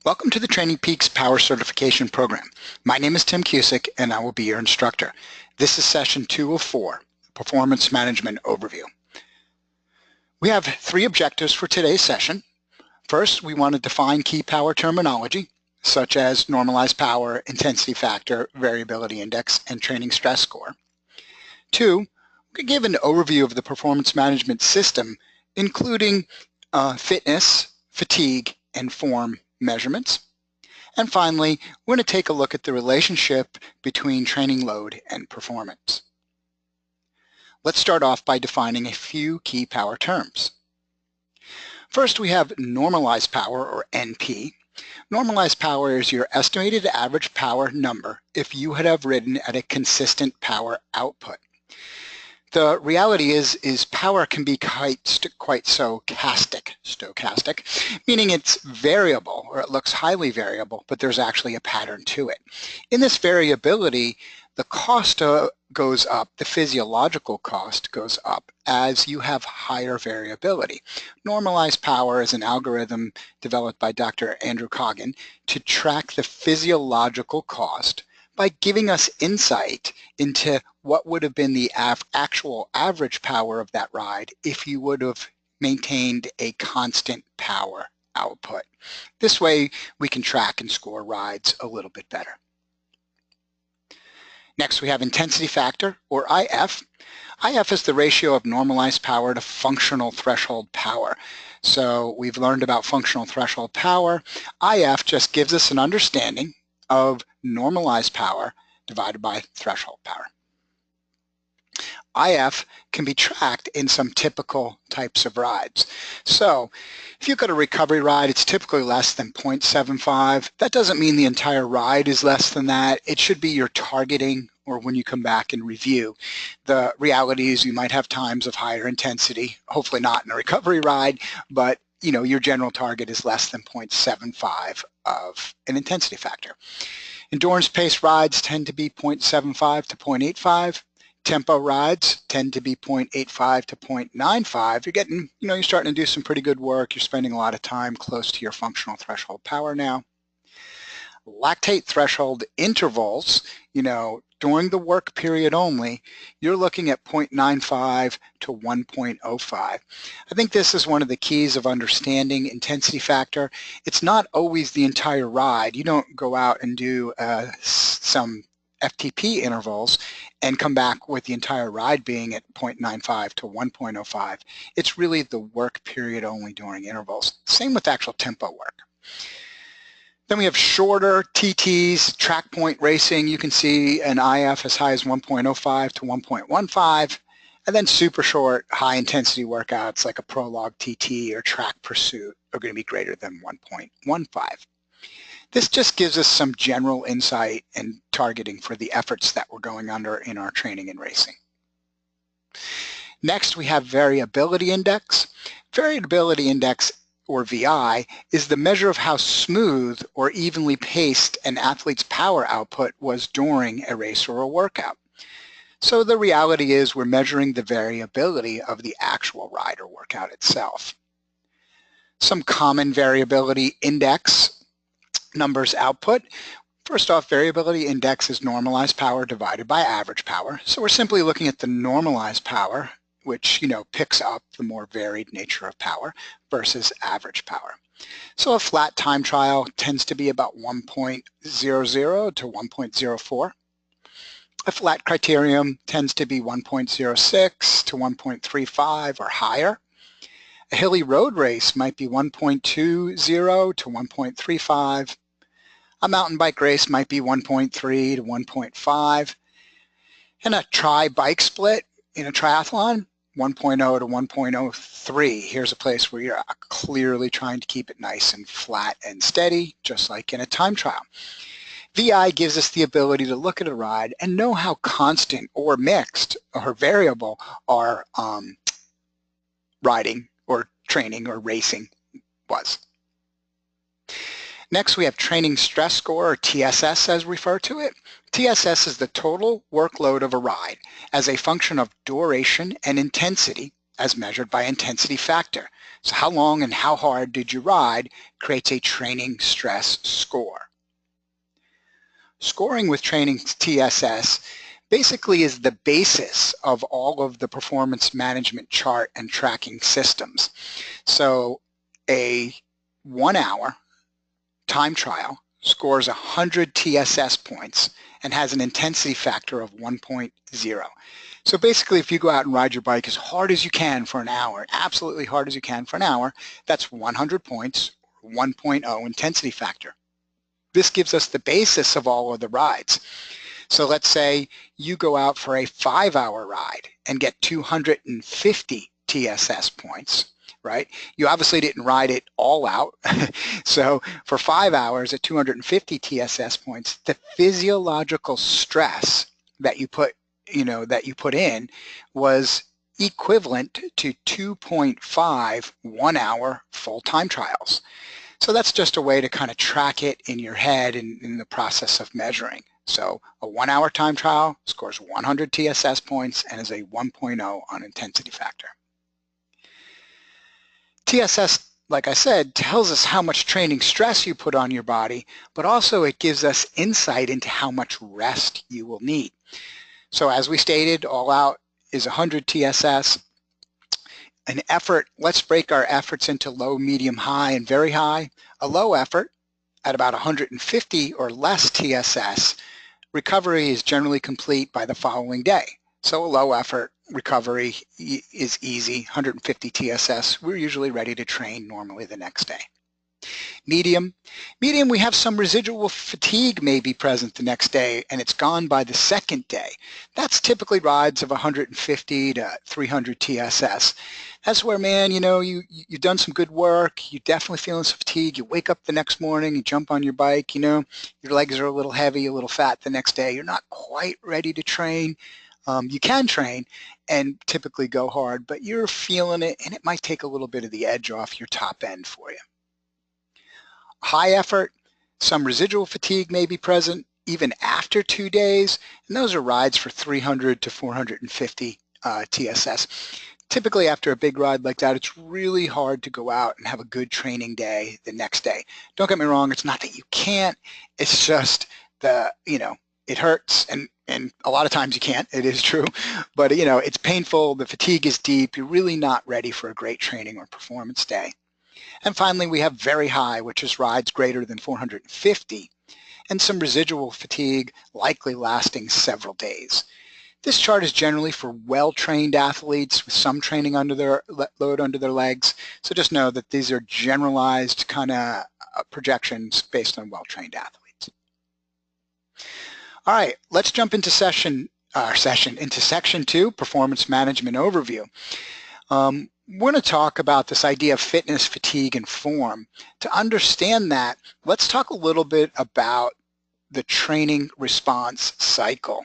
Welcome to the Training Peaks Power Certification Program. My name is Tim Cusick and I will be your instructor. This is session 2 of 4, Performance Management Overview. We have 3 objectives for today's session. First, we want to define key power terminology, such as normalized power, intensity factor, variability index, and training stress score. 2, we can give an overview of the performance management system, including fitness, fatigue, and form measurements. And finally, we're going to take a look at the relationship between training load and performance. Let's start off by defining a few key power terms. First, we have normalized power, or NP. Normalized power is your estimated average power number if you had have ridden at a consistent power output. The reality is power can be quite stochastic, meaning it's variable, or it looks highly variable, but there's actually a pattern to it. In this variability, the cost goes up, the physiological cost goes up as you have higher variability. Normalized power is an algorithm developed by Dr. Andrew Coggin to track the physiological cost by giving us insight into what would have been the actual average power of that ride if you would have maintained a constant power output. This way we can track and score rides a little bit better. Next, we have intensity factor, or IF. IF is the ratio of normalized power to functional threshold power. So we've learned about functional threshold power. IF just gives us an understanding of normalized power divided by threshold power. IF can be tracked in some typical types of rides. So if you've got a recovery ride, it's typically less than 0.75. That doesn't mean the entire ride is less than that. It should be your targeting, or when you come back and review. The reality is you might have times of higher intensity, hopefully not in a recovery ride, but your general target is less than 0.75 of an intensity factor. Endurance pace rides tend to be 0.75 to 0.85. Tempo rides tend to be 0.85 to 0.95. You're getting, you're starting to do some pretty good work. You're spending a lot of time close to your functional threshold power now. Lactate threshold intervals, during the work period only, you're looking at 0.95 to 1.05. I think this is one of the keys of understanding intensity factor. It's not always the entire ride. You don't go out and do some FTP intervals and come back with the entire ride being at 0.95 to 1.05. It's really the work period only during intervals. Same with actual tempo work. Then we have shorter TTs, track point racing. You can see an IF as high as 1.05 to 1.15. And then super short, high intensity workouts like a prologue TT or track pursuit are going to be greater than 1.15. This just gives us some general insight and targeting for the efforts that we're going under in our training and racing. Next, we have variability index. Variability index, or VI, is the measure of how smooth or evenly paced an athlete's power output was during a race or a workout. So the reality is we're measuring the variability of the actual ride or workout itself. Some common variability index numbers output. First off, variability index is normalized power divided by average power. So we're simply looking at the normalized power, which picks up the more varied nature of power versus average power. So a flat time trial tends to be about 1.00 to 1.04. A flat criterium tends to be 1.06 to 1.35 or higher. A hilly road race might be 1.20 to 1.35. A mountain bike race might be 1.3 to 1.5. And a tri-bike split in a triathlon, 1.0 to 1.03. Here's a place where you're clearly trying to keep it nice and flat and steady, just like in a time trial. VI gives us the ability to look at a ride and know how constant or mixed or variable our riding or training or racing was. Next, we have training stress score, or TSS as we refer to it. TSS is the total workload of a ride as a function of duration and intensity as measured by intensity factor. So how long and how hard did you ride creates a training stress score. Scoring with training TSS basically is the basis of all of the performance management chart and tracking systems. So a 1 hour time trial scores 100 TSS points and has an intensity factor of 1.0. So basically, if you go out and ride your bike as hard as you can for an hour, absolutely hard as you can for an hour, that's 100 points, 1.0 intensity factor. This gives us the basis of all of the rides. So let's say you go out for a 5-hour ride and get 250 TSS points, right? You obviously didn't ride it all out. So for 5 hours at 250 TSS points, the physiological stress that you put in was equivalent to 2.5 1-hour full-time trials. So that's just a way to kind of track it in your head in the process of measuring. So a 1-hour time trial scores 100 TSS points and is a 1.0 on intensity factor. TSS, like I said, tells us how much training stress you put on your body, but also it gives us insight into how much rest you will need. So as we stated, all out is 100 TSS. An effort, let's break our efforts into low, medium, high, and very high. A low effort at about 150 or less TSS, recovery is generally complete by the following day. So a low effort recovery is easy, 150 TSS. We're usually ready to train normally the next day. Medium, we have some residual fatigue may be present the next day and it's gone by the second day. That's typically rides of 150 to 300 TSS. That's where, man, you've done some good work, you're definitely feeling some fatigue, you wake up the next morning, you jump on your bike, your legs are a little heavy, a little fat the next day, you're not quite ready to train. You can train and typically go hard, but you're feeling it and it might take a little bit of the edge off your top end for you. High effort, some residual fatigue may be present even after 2 days, and those are rides for 300 to 450 TSS. Typically after a big ride like that, it's really hard to go out and have a good training day the next day. Don't get me wrong, it's not that you can't, it's just it hurts and a lot of times you can't, it is true, but it's painful, the fatigue is deep, you're really not ready for a great training or performance day. And finally, we have very high, which is rides greater than 450, and some residual fatigue likely lasting several days. This chart is generally for well-trained athletes with some training under their load under their legs. So just know that these are generalized kind of projections based on well-trained athletes. All right, let's jump into section 2, performance management overview. We're going to talk about this idea of fitness, fatigue, and form. To understand that, let's talk a little bit about the training response cycle.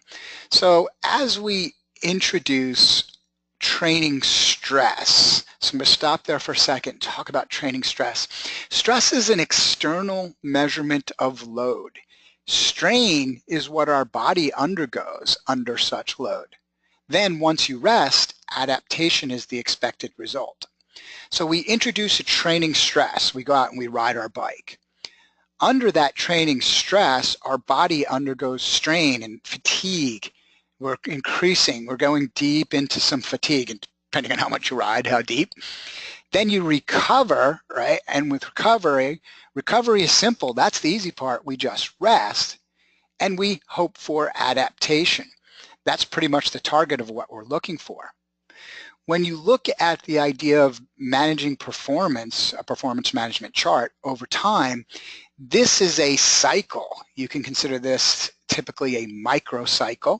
So as we introduce training stress, so I'm going to stop there for a second and talk about training stress. Stress is an external measurement of load. Strain is what our body undergoes under such load. Then once you rest, adaptation is the expected result. So we introduce a training stress. We go out and we ride our bike. Under that training stress, our body undergoes strain and fatigue. We're increasing. We're going deep into some fatigue, and depending on how much you ride, how deep. Then you recover, right? And with recovery is simple. That's the easy part. We just rest, and we hope for adaptation. That's pretty much the target of what we're looking for. When you look at the idea of managing performance, a performance management chart over time, this is a cycle. You can consider this typically a microcycle.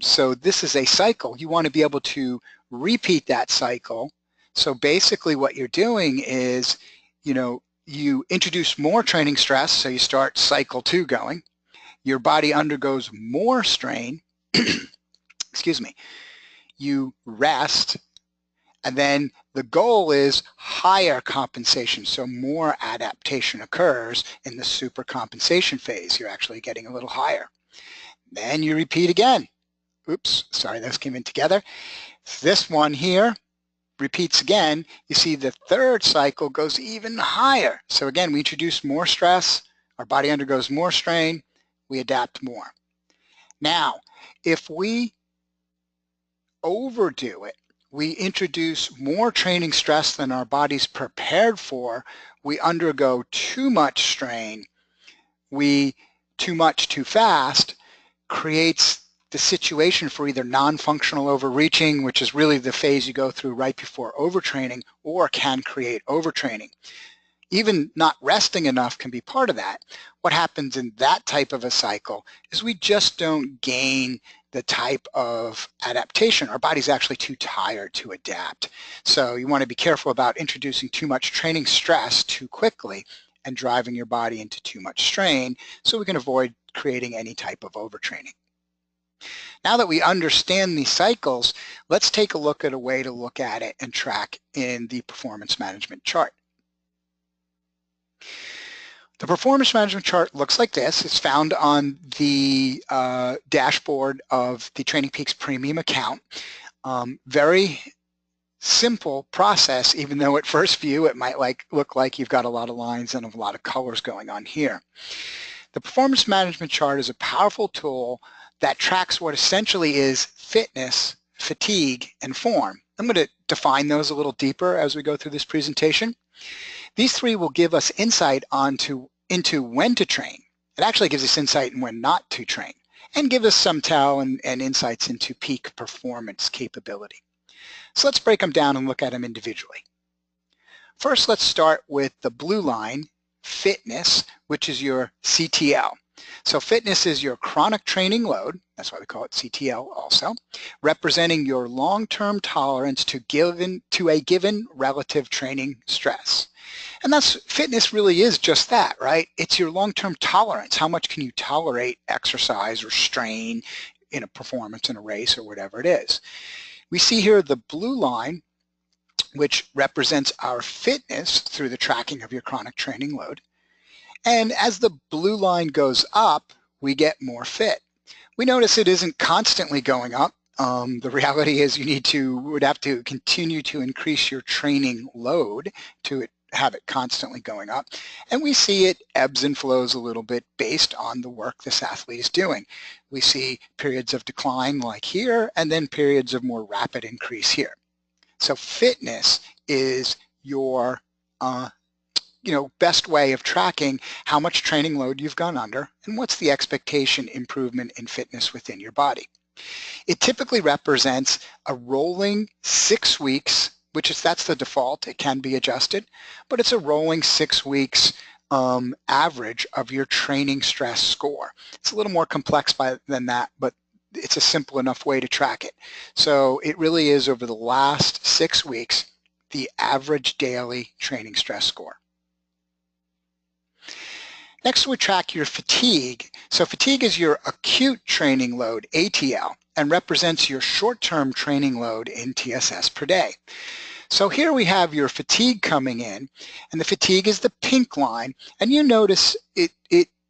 So this is a cycle. You want to be able to repeat that cycle. So basically what you're doing is, you introduce more training stress, so you start cycle 2 going. Your body undergoes more strain, excuse me, you rest, and then the goal is higher compensation, so more adaptation occurs in the super compensation phase. You're actually getting a little higher. Then you repeat again. Oops, sorry, those came in together. This one here, repeats again, you see the third cycle goes even higher. So again, we introduce more stress, our body undergoes more strain, we adapt more. Now, if we overdo it, we introduce more training stress than our body's prepared for, we undergo too much strain, too much too fast, creates the situation for either non-functional overreaching, which is really the phase you go through right before overtraining, or can create overtraining. Even not resting enough can be part of that. What happens in that type of a cycle is we just don't gain the type of adaptation. Our body's actually too tired to adapt. So you want to be careful about introducing too much training stress too quickly and driving your body into too much strain so we can avoid creating any type of overtraining. Now that we understand these cycles, let's take a look at a way to look at it and track in the performance management chart. The performance management chart looks like this. It's found on the dashboard of the Training Peaks Premium account. Very simple process, even though at first view it might look like you've got a lot of lines and a lot of colors going on here. The performance management chart is a powerful tool that tracks what essentially is fitness, fatigue, and form. I'm going to define those a little deeper as we go through this presentation. These three will give us insight into when to train. It actually gives us insight in when not to train, and give us some tell and insights into peak performance capability. So let's break them down and look at them individually. First, let's start with the blue line, fitness, which is your CTL. So fitness is your chronic training load, that's why we call it CTL also, representing your long-term tolerance to a given relative training stress. And fitness really is just that, right? It's your long-term tolerance. How much can you tolerate exercise or strain in a performance in a race or whatever it is. We see here the blue line, which represents our fitness through the tracking of your chronic training load. And as the blue line goes up, we get more fit. We notice it isn't constantly going up. The reality is you would have to continue to increase your training load to have it constantly going up. And we see it ebbs and flows a little bit based on the work this athlete is doing. We see periods of decline like here, and then periods of more rapid increase here. So fitness is your best way of tracking how much training load you've gone under and what's the expectation improvement in fitness within your body. It typically represents a rolling 6 weeks, that's the default. It can be adjusted, but it's a rolling 6 weeks average of your training stress score. It's a little more complex than that, but it's a simple enough way to track it. So it really is over the last 6 weeks, the average daily training stress score. Next, we track your fatigue. So fatigue is your acute training load, ATL, and represents your short-term training load in TSS per day. So here we have your fatigue coming in, and the fatigue is the pink line, and you notice it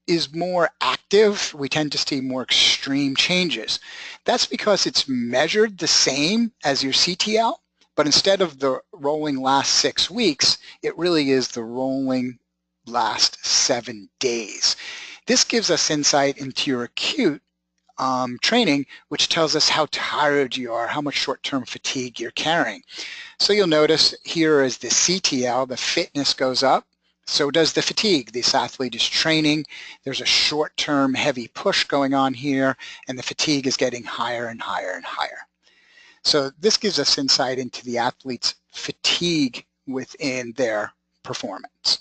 is more active. We tend to see more extreme changes. That's because it's measured the same as your CTL, but instead of the rolling last 6 weeks, it really is the rolling last 7 days. This gives us insight into your acute training, which tells us how tired you are, how much short-term fatigue you're carrying. So you'll notice here as the CTL, the fitness goes up, so does the fatigue. This athlete is training, there's a short-term heavy push going on here, and the fatigue is getting higher and higher and higher. So this gives us insight into the athlete's fatigue within their performance.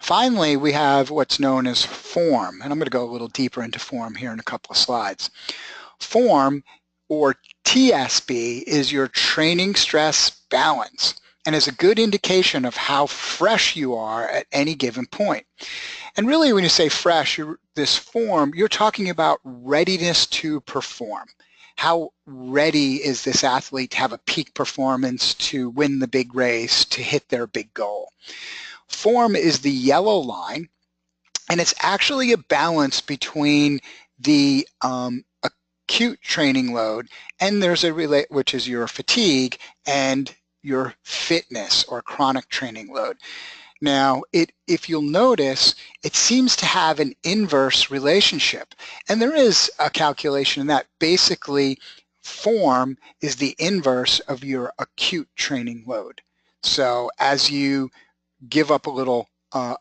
Finally, we have what's known as form, and I'm going to go a little deeper into form here in a couple of slides. Form, or TSB, is your training stress balance and is a good indication of how fresh you are at any given point. And really, when you say fresh, this form, you're talking about readiness to perform. How ready is this athlete to have a peak performance, to win the big race, to hit their big goal? Form is the yellow line, and it's actually a balance between the acute training load, and there's which is your fatigue, and your fitness or chronic training load. Now, if you'll notice, it seems to have an inverse relationship, and there is a calculation in that. Basically, form is the inverse of your acute training load. So as you give up a little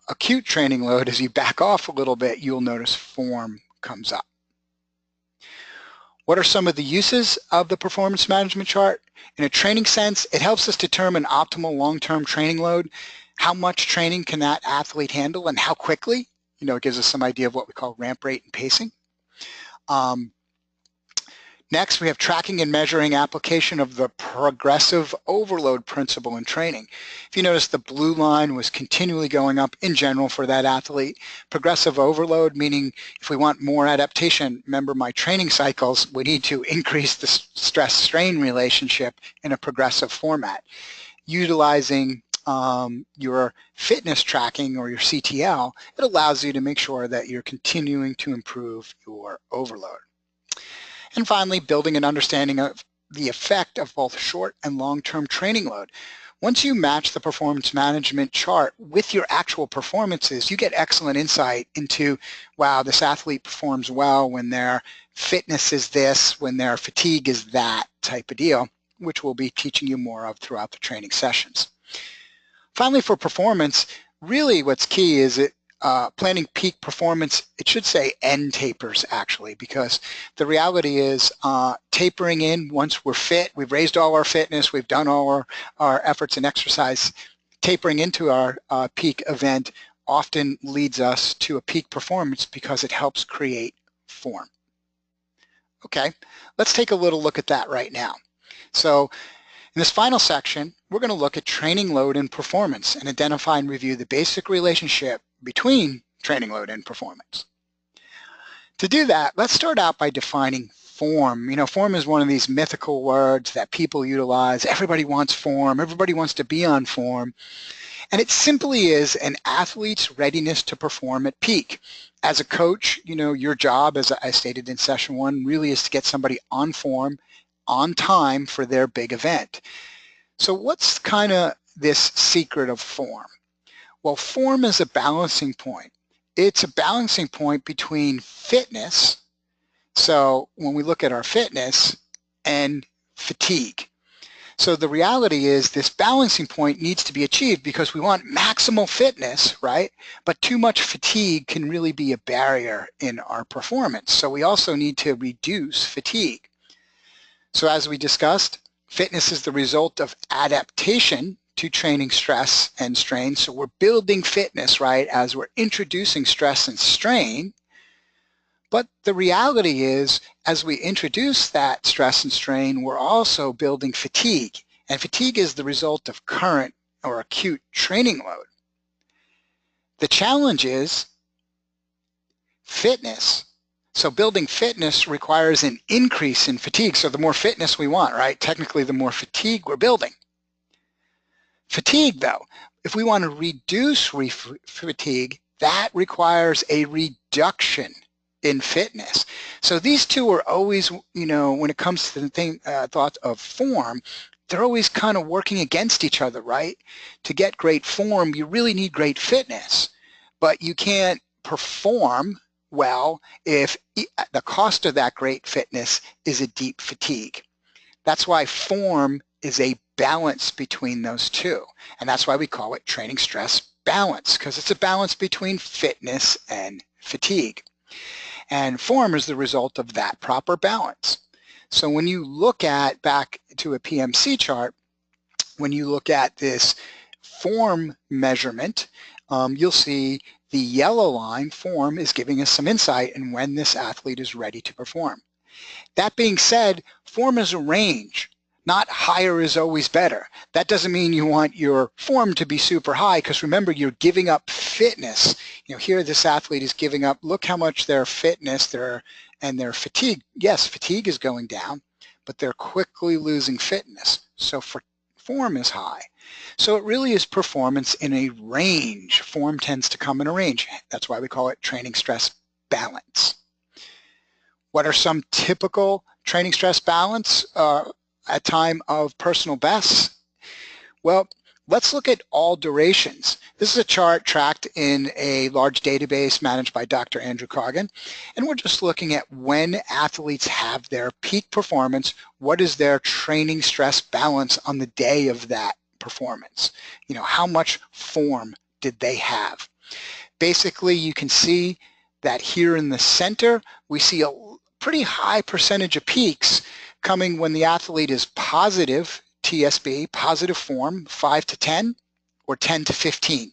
acute training load, as you back off a little bit, you'll notice form comes up. What are some of the uses of the performance management chart? In a training sense, it helps us determine optimal long-term training load. How much training can that athlete handle and how quickly? It gives us some idea of what we call ramp rate and pacing. Next, we have tracking and measuring application of the progressive overload principle in training. If you notice, the blue line was continually going up in general for that athlete. Progressive overload, meaning if we want more adaptation, remember my training cycles, we need to increase the stress-strain relationship in a progressive format. Utilizing your fitness tracking or your CTL, it allows you to make sure that you're continuing to improve your overload. And finally, building an understanding of the effect of both short and long-term training load. Once you match the performance management chart with your actual performances, you get excellent insight into, wow, this athlete performs well when their fitness is this, when their fatigue is that type of deal, which we'll be teaching you more of throughout the training sessions. Finally, for performance, really what's key is planning peak performance. It should say end tapers actually, because the reality is tapering in once we're fit, we've raised all our fitness, we've done all our efforts in exercise, tapering into our peak event often leads us to a peak performance because it helps create form. Okay, let's take a little look at that right now. So in this final section, we're going to look at training load and performance and identify and review the basic relationship between training load and performance. To do that, let's start out by defining form. Form is one of these mythical words that people utilize. Everybody wants form. Everybody wants to be on form. And it simply is an athlete's readiness to perform at peak. As a coach, your job, as I stated in session 1, really is to get somebody on form, on time for their big event. So what's kind of this secret of form? Well, form is a balancing point. It's a balancing point between fitness, so when we look at our fitness, and fatigue. So the reality is this balancing point needs to be achieved because we want maximal fitness, right? But too much fatigue can really be a barrier in our performance. So we also need to reduce fatigue. So as we discussed, fitness is the result of adaptation to training stress and strain. So we're building fitness, right, as we're introducing stress and strain. But the reality is, as we introduce that stress and strain, we're also building fatigue. And fatigue is the result of current or acute training load. The challenge is fitness. So building fitness requires an increase in fatigue. So the more fitness we want, right, technically the more fatigue we're building. Fatigue, though, if we want to reduce fatigue, that requires a reduction in fitness. So these two are always, when it comes to the thought of form, they're always kind of working against each other, right? To get great form, you really need great fitness, but you can't perform well if the cost of that great fitness is a deep fatigue. That's why form is a balance between those two. And that's why we call it training stress balance, because it's a balance between fitness and fatigue. And form is the result of that proper balance. So when you look at, back to a PMC chart, when you look at this form measurement, you'll see the yellow line, form, is giving us some insight in when this athlete is ready to perform. That being said, form is a range. Not higher is always better. That doesn't mean you want your form to be super high, because remember, you're giving up fitness. Here this athlete is giving up, look how much their fitness and their fatigue, yes, fatigue is going down, but they're quickly losing fitness. So form is high. So it really is performance in a range. Form tends to come in a range. That's why we call it training stress balance. What are some typical training stress balance at time of personal bests? Well, let's look at all durations. This is a chart tracked in a large database managed by Dr. Andrew Coggin, and we're just looking at when athletes have their peak performance, what is their training stress balance on the day of that performance? You know, how much form did they have? Basically, you can see that here in the center, we see a pretty high percentage of peaks coming when the athlete is positive TSB, positive form, 5 to 10 or 10 to 15.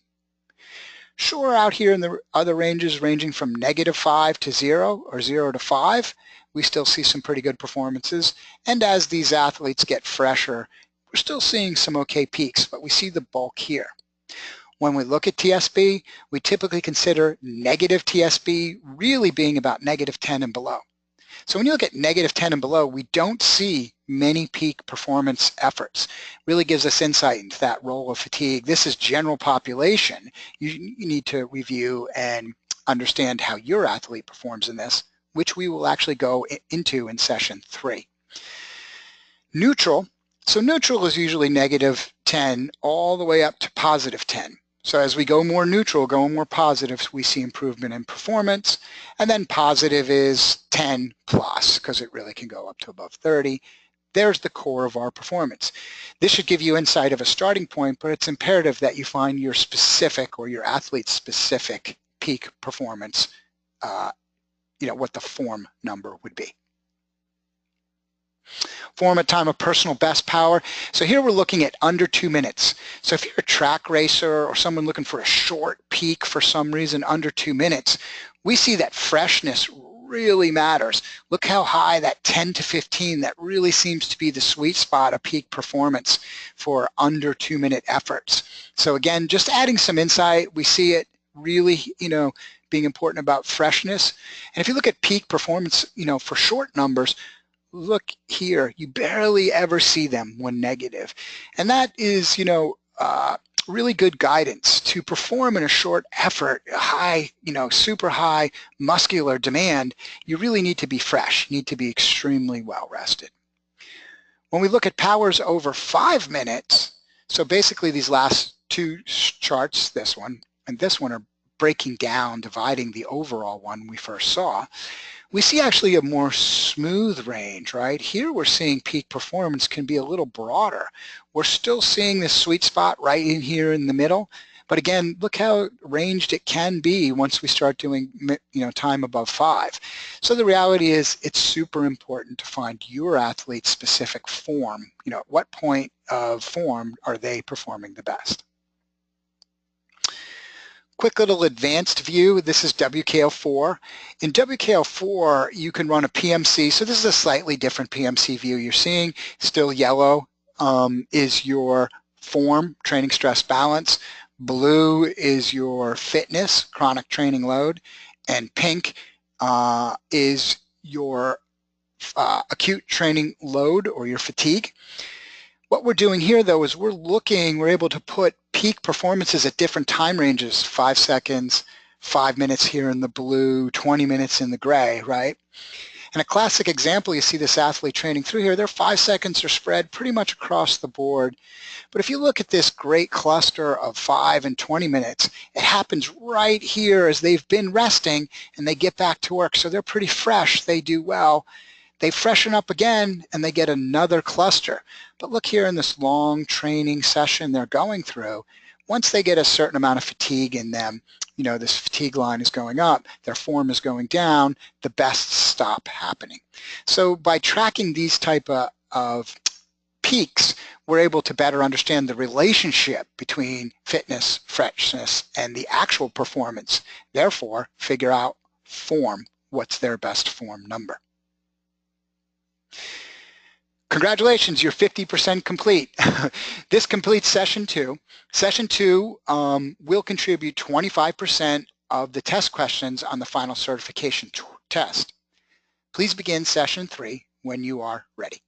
Sure, out here in the other ranges ranging from -5 to 0 or 0 to 5, we still see some pretty good performances. And as these athletes get fresher, we're still seeing some okay peaks, but we see the bulk here. When we look at TSB, we typically consider negative TSB really being about -10 and below. So when you look at -10 and below, we don't see many peak performance efforts. Really gives us insight into that role of fatigue. This is general population. You need to review and understand how your athlete performs in this, which we will actually go into in session 3. Neutral. So neutral is usually -10 all the way up to +10. So as we go more neutral, go more positive, we see improvement in performance. And then positive is 10 plus, because it really can go up to above 30. There's the core of our performance. This should give you insight of a starting point, but it's imperative that you find your specific or your athlete's specific peak performance, what the form number would be. Form at time of personal best power. So here we're looking at under 2 minutes. So if you're a track racer or someone looking for a short peak for some reason under 2 minutes, we see that freshness really matters. Look how high that 10 to 15, that really seems to be the sweet spot of peak performance for under 2 minute efforts. So again, just adding some insight, we see it really, being important about freshness. And if you look at peak performance, for short numbers, look here, you barely ever see them when negative. And that is, really good guidance to perform in a short effort, high, super high muscular demand. You really need to be fresh. You need to be extremely well rested. When we look at powers over 5 minutes, so basically these last two charts, this one and this one, are breaking down, dividing the overall one we first saw. We see actually a more smooth range, right? Here we're seeing peak performance can be a little broader. We're still seeing this sweet spot right in here in the middle, but again, look how ranged it can be once we start doing, time above 5. So the reality is it's super important to find your athlete's specific form. At what point of form are they performing the best? Quick little advanced view, this is WKL4. In WKL4, you can run a PMC. So this is a slightly different PMC view. You're seeing still yellow is your form, training stress balance. Blue is your fitness, chronic training load. And pink is your acute training load or your fatigue. What we're doing here, though, is we're able to put peak performances at different time ranges, 5 seconds, 5 minutes here in the blue, 20 minutes in the gray, right? And a classic example, you see this athlete training through here, their 5 seconds are spread pretty much across the board. But if you look at this great cluster of 5 and 20 minutes, it happens right here as they've been resting and they get back to work. So they're pretty fresh, they do well. They freshen up again and they get another cluster. But look here in this long training session they're going through, once they get a certain amount of fatigue in them, this fatigue line is going up, their form is going down, the bests stop happening. So by tracking these type of peaks, we're able to better understand the relationship between fitness, freshness, and the actual performance. Therefore, figure out form, what's their best form number. Congratulations, you're 50% complete. This completes session 2. Session 2 will contribute 25% of the test questions on the final certification test. Please begin session 3 when you are ready.